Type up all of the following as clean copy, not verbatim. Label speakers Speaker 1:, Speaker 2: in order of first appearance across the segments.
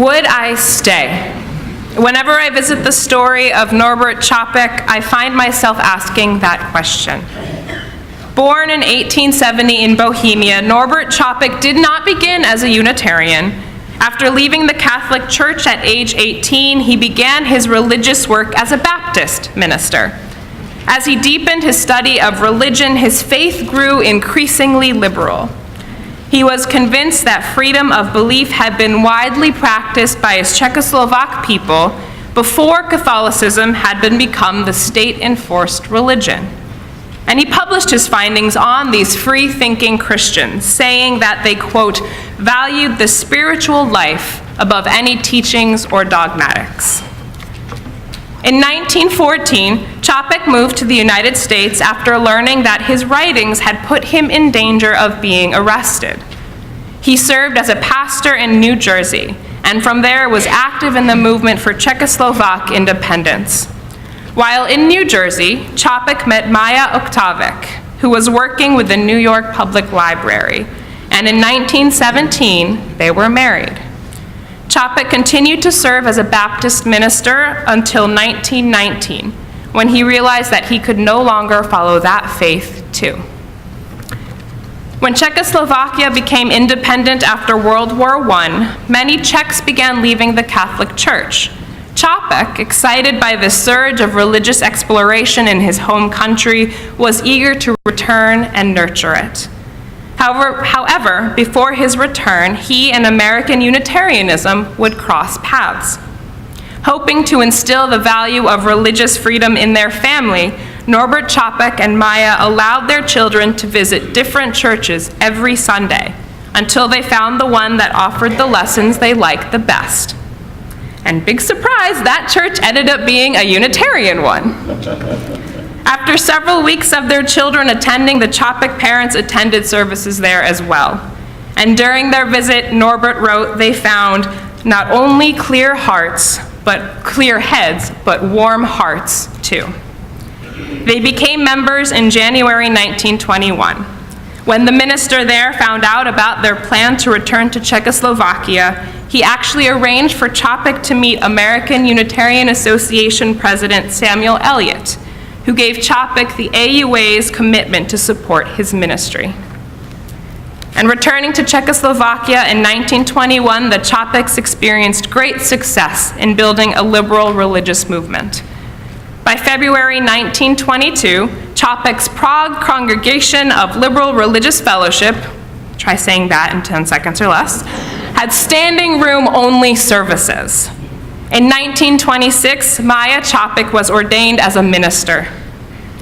Speaker 1: Would I stay? Whenever I visit the story of Norbert Capek, I find myself asking that question. Born in 1870 in Bohemia, Norbert Capek did not begin as a Unitarian. After leaving the Catholic Church at age 18, he began his religious work as a Baptist minister. As he deepened his study of religion, his faith grew increasingly liberal. He was convinced that freedom of belief had been widely practiced by his Czechoslovak people before Catholicism had become the state-enforced religion. And he published his findings on these free-thinking Christians, saying that they, quote, valued the spiritual life above any teachings or dogmatics. In 1914, Capek moved to the United States after learning that his writings had put him in danger of being arrested. He served as a pastor in New Jersey, and from there was active in the movement for Czechoslovak independence. While in New Jersey, Capek met Maya Oktavek, who was working with the New York Public Library, and in 1917, they were married. Capek continued to serve as a Baptist minister until 1919, when he realized that he could no longer follow that faith too. When Czechoslovakia became independent after World War I, many Czechs began leaving the Catholic Church. Capek, excited by the surge of religious exploration in his home country, was eager to return and nurture it. However, before his return, he and American Unitarianism would cross paths. Hoping to instill the value of religious freedom in their family, Norbert Capek and Maya allowed their children to visit different churches every Sunday until they found the one that offered the lessons they liked the best. And big surprise, that church ended up being a Unitarian one. After several weeks of their children attending, the Capek parents attended services there as well. And during their visit, Norbert wrote they found not only clear heads, but warm hearts too. They became members in January 1921. When the minister there found out about their plan to return to Czechoslovakia, he actually arranged for Capek to meet American Unitarian Association President Samuel Eliot, who gave Capek the AUA's commitment to support his ministry. And returning to Czechoslovakia in 1921, the Capeks experienced great success in building a liberal religious movement. By February 1922, Capek's Prague Congregation of Liberal Religious Fellowship, try saying that in 10 seconds or less, had standing room only services. In 1926, Maya Capek was ordained as a minister.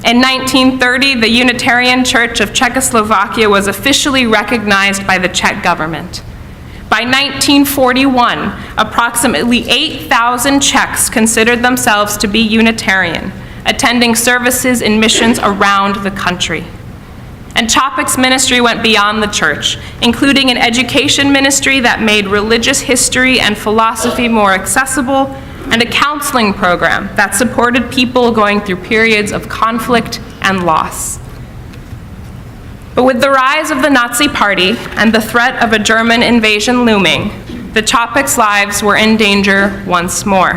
Speaker 1: In 1930, the Unitarian Church of Czechoslovakia was officially recognized by the Czech government. By 1941, approximately 8,000 Czechs considered themselves to be Unitarian, attending services in missions around the country. And Capek's ministry went beyond the church, including an education ministry that made religious history and philosophy more accessible, and a counseling program that supported people going through periods of conflict and loss. But with the rise of the Nazi Party and the threat of a German invasion looming, the Capeks' lives were in danger once more.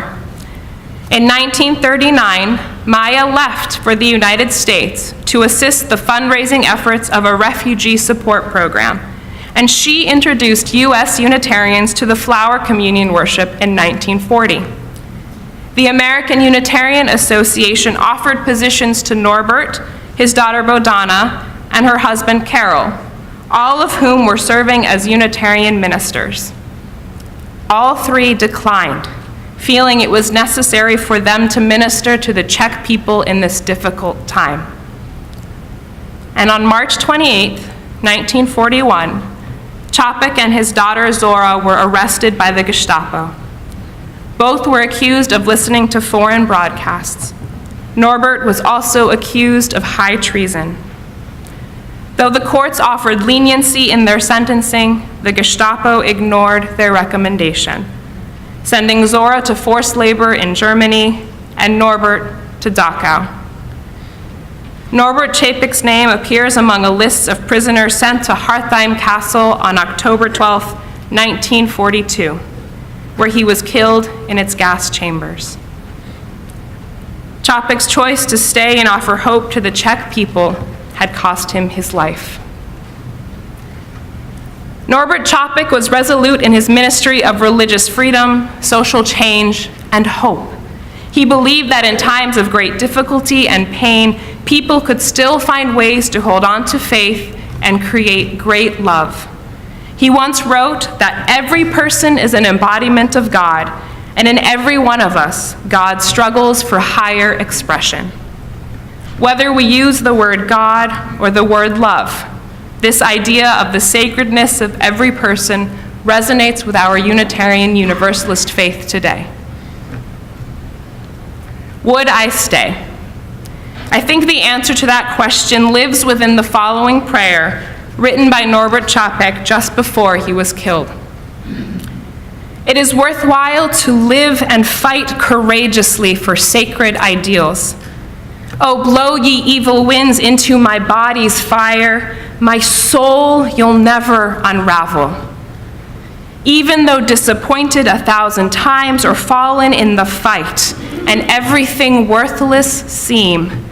Speaker 1: In 1939, Maya left for the United States to assist the fundraising efforts of a refugee support program, and she introduced U.S. Unitarians to the flower communion worship in 1940. The American Unitarian Association offered positions to Norbert, his daughter Bodana, and her husband Carol, all of whom were serving as Unitarian ministers. All three declined, feeling it was necessary for them to minister to the Czech people in this difficult time. And on March 28, 1941, Capek and his daughter Zora were arrested by the Gestapo. Both were accused of listening to foreign broadcasts. Norbert was also accused of high treason. Though the courts offered leniency in their sentencing, the Gestapo ignored their recommendation, sending Zora to forced labor in Germany and Norbert to Dachau. Norbert Capek's name appears among a list of prisoners sent to Hartheim Castle on October 12, 1942. where he was killed in its gas chambers. Capek's choice to stay and offer hope to the Czech people had cost him his life. Norbert Capek was resolute in his ministry of religious freedom, social change, and hope. He believed that in times of great difficulty and pain, people could still find ways to hold on to faith and create great love. He once wrote that every person is an embodiment of God, and in every one of us, God struggles for higher expression. Whether we use the word God or the word love, this idea of the sacredness of every person resonates with our Unitarian Universalist faith today. Would I stay? I think the answer to that question lives within the following prayer written by Norbert Capek just before he was killed. It is worthwhile to live and fight courageously for sacred ideals. Oh, blow ye evil winds into my body's fire, my soul you'll never unravel. Even though disappointed 1,000 times or fallen in the fight, and everything worthless seem,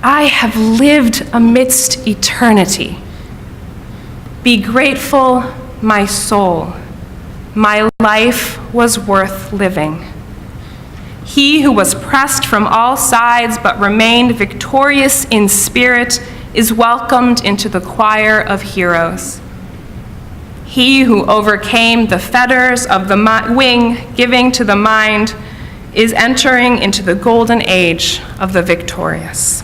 Speaker 1: I have lived amidst eternity. Be grateful, my soul. My life was worth living. He who was pressed from all sides but remained victorious in spirit is welcomed into the choir of heroes. He who overcame the fetters of the wing giving to the mind is entering into the golden age of the victorious.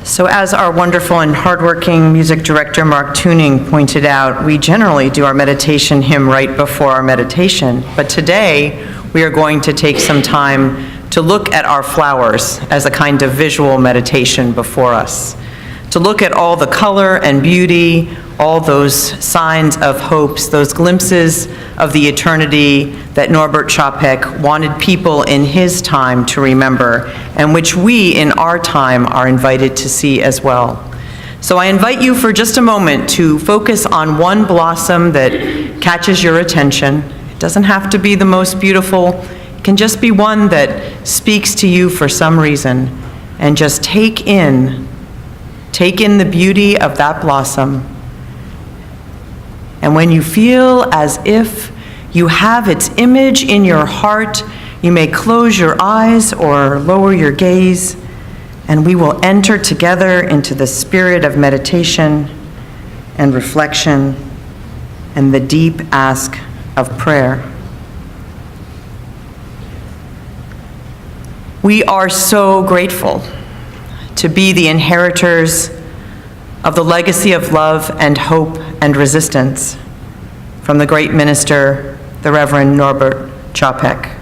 Speaker 2: So as our wonderful and hardworking music director, Mark Tuning, pointed out, we generally do our meditation hymn right before our meditation, but today we are going to take some time to look at our flowers as a kind of visual meditation before us, to look at all the color and beauty, all those signs of hopes, those glimpses of the eternity that Norbert Capek wanted people in his time to remember, and which we in our time are invited to see as well. So I invite you for just a moment to focus on one blossom that catches your attention. It doesn't have to be the most beautiful. It can just be one that speaks to you for some reason, and just take in the beauty of that blossom. And when you feel as if you have its image in your heart, you may close your eyes or lower your gaze, and we will enter together into the spirit of meditation and reflection and the deep ask of prayer. We are so grateful to be the inheritors of the legacy of love and hope and resistance from the great minister, the Reverend Norbert Capek.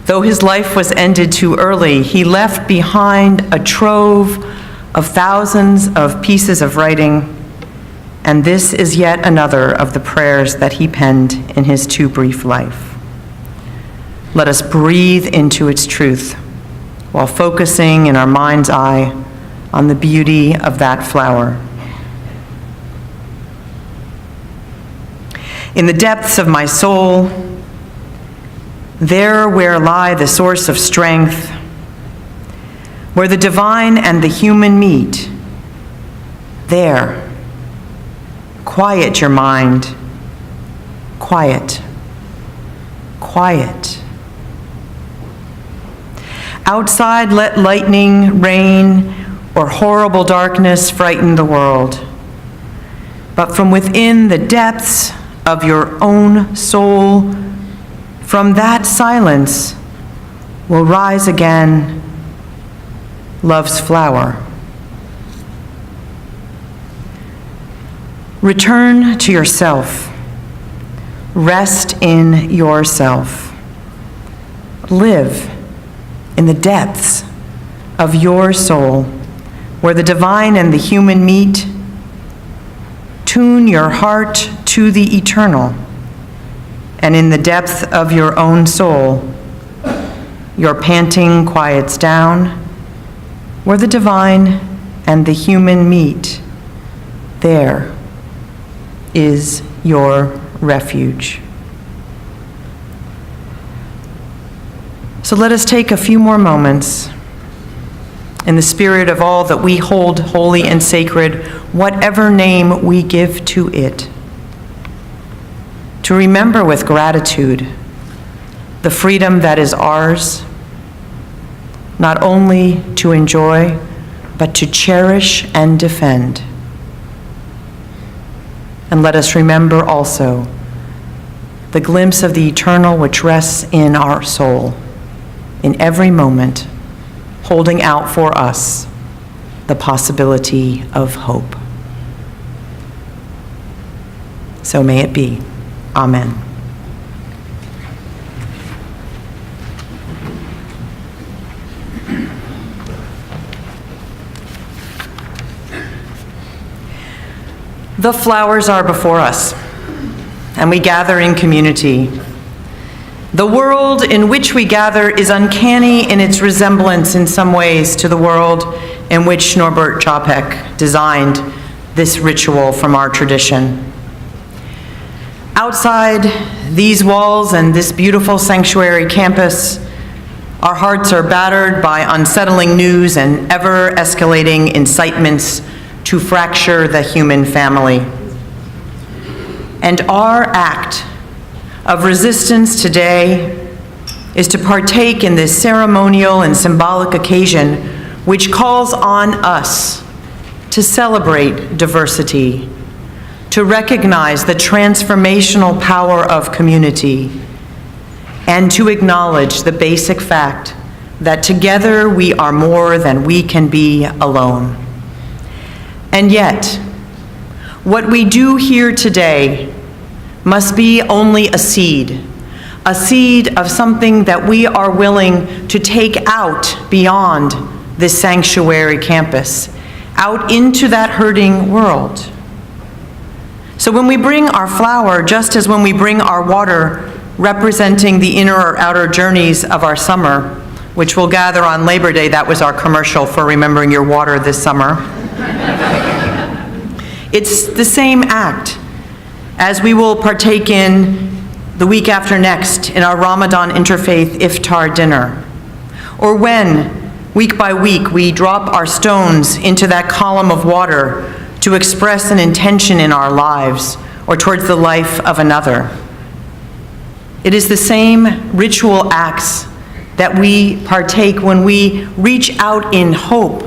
Speaker 2: Though his life was ended too early, he left behind a trove of thousands of pieces of writing, and this is yet another of the prayers that he penned in his too brief life. Let us breathe into its truth while focusing in our mind's eye on the beauty of that flower. In the depths of my soul, there where lie the source of strength, where the divine and the human meet, there, quiet your mind, quiet, quiet. Outside, let lightning, rain, or horrible darkness frighten the world. But from within the depths of your own soul, from that silence will rise again love's flower. Return to yourself. Rest in yourself. Live in the depths of your soul, where the divine and the human meet. Tune your heart to the eternal, and in the depth of your own soul, your panting quiets down, where the divine and the human meet. There, is your refuge. So let us take a few more moments in the spirit of all that we hold holy and sacred, whatever name we give to it, to remember with gratitude the freedom that is ours, not only to enjoy, but to cherish and defend. And let us remember also the glimpse of the eternal which rests in our soul, in every moment, holding out for us the possibility of hope. So may it be. Amen. The flowers are before us, and we gather in community. The world in which we gather is uncanny in its resemblance in some ways to the world in which Norbert Capek designed this ritual from our tradition. Outside these walls and this beautiful sanctuary campus, our hearts are battered by unsettling news and ever-escalating incitements to fracture the human family. And our act of resistance today is to partake in this ceremonial and symbolic occasion which calls on us to celebrate diversity, to recognize the transformational power of community, and to acknowledge the basic fact that together we are more than we can be alone. And yet, what we do here today must be only a seed of something that we are willing to take out beyond this sanctuary campus, out into that hurting world. So when we bring our flower, just as when we bring our water, representing the inner or outer journeys of our summer, which we'll gather on Labor Day, that was our commercial for remembering your water this summer. It's the same act as we will partake in the week after next in our Ramadan interfaith iftar dinner, or when, week by week, we drop our stones into that column of water to express an intention in our lives or towards the life of another. It is the same ritual acts that we partake when we reach out in hope,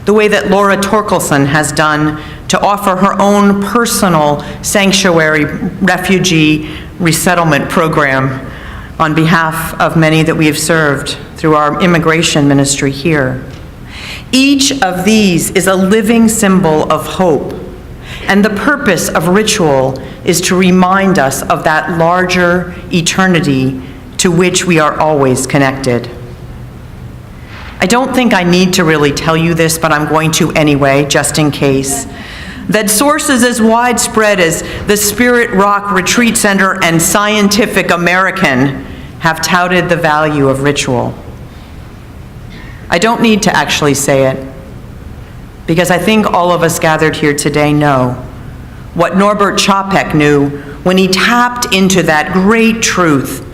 Speaker 2: the way that Laura Torkelson has done to offer her own personal sanctuary refugee resettlement program on behalf of many that we have served through our immigration ministry here. Each of these is a living symbol of hope, and the purpose of ritual is to remind us of that larger eternity to which we are always connected. I don't think I need to really tell you this, but I'm going to anyway, just in case, that sources as widespread as the Spirit Rock Retreat Center and Scientific American have touted the value of ritual. I don't need to actually say it, because I think all of us gathered here today know what Norbert Capek knew when he tapped into that great truth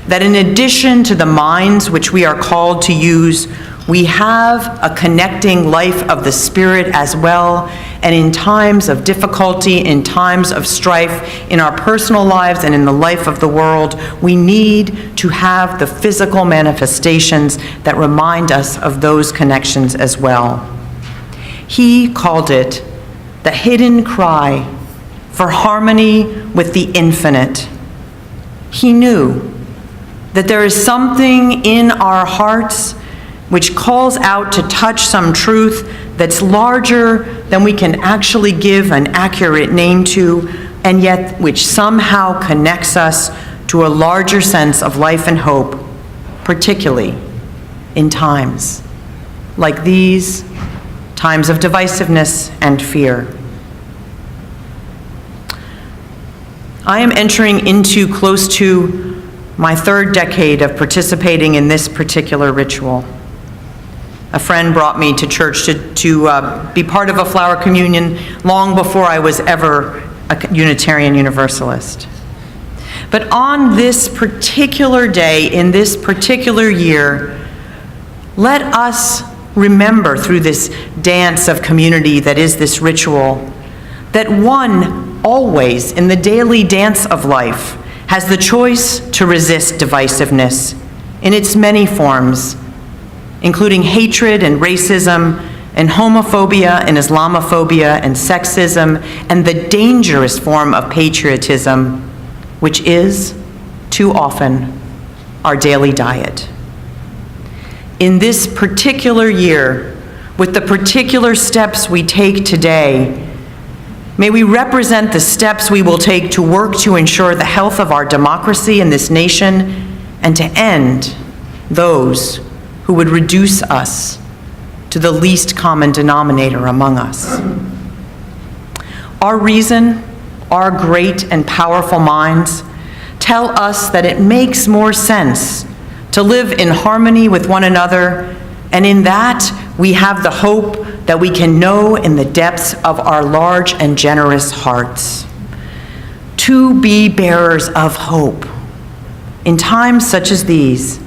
Speaker 2: that in addition to the minds which we are called to use, we have a connecting life of the Spirit as well, and in times of difficulty, in times of strife, in our personal lives and in the life of the world, we need to have the physical manifestations that remind us of those connections as well. He called it the hidden cry for harmony with the infinite. He knew that there is something in our hearts which calls out to touch some truth that's larger than we can actually give an accurate name to, and yet which somehow connects us to a larger sense of life and hope, particularly in times like these, times of divisiveness and fear. I am entering into close to my third decade of participating in this particular ritual. A friend brought me to church to be part of a flower communion long before I was ever a Unitarian Universalist. But on this particular day, in this particular year, let us remember through this dance of community that is this ritual, that one always, in the daily dance of life, has the choice to resist divisiveness in its many forms, including hatred and racism and homophobia and Islamophobia and sexism and the dangerous form of patriotism, which is, too often, our daily diet. In this particular year, with the particular steps we take today, may we represent the steps we will take to work to ensure the health of our democracy in this nation and to end those who would reduce us to the least common denominator among us. Our reason, our great and powerful minds tell us that it makes more sense to live in harmony with one another, and in that we have the hope that we can know in the depths of our large and generous hearts. To be bearers of hope in times such as these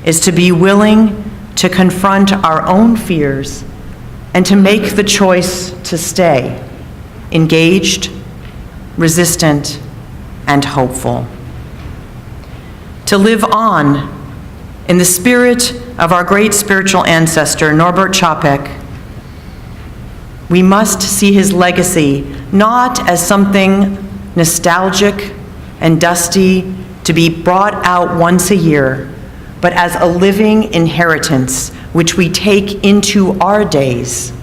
Speaker 2: is to be willing to confront our own fears and to make the choice to stay engaged, resistant, and hopeful. To live on in the spirit of our great spiritual ancestor, Norbert Capek, we must see his legacy not as something nostalgic and dusty to be brought out once a year, but as a living inheritance which we take into our days,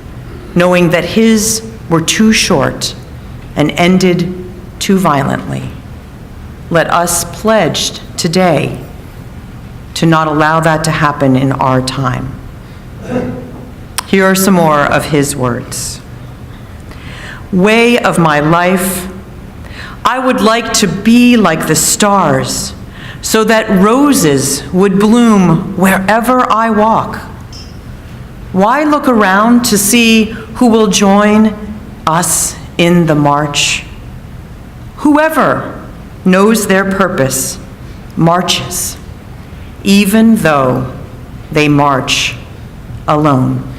Speaker 2: knowing that his were too short and ended too violently. Let us pledge today to not allow that to happen in our time. Here are some more of his words. Way of my life, I would like to be like the stars, so that roses would bloom wherever I walk. Why look around to see who will join us in the march? Whoever knows their purpose marches, even though they march alone.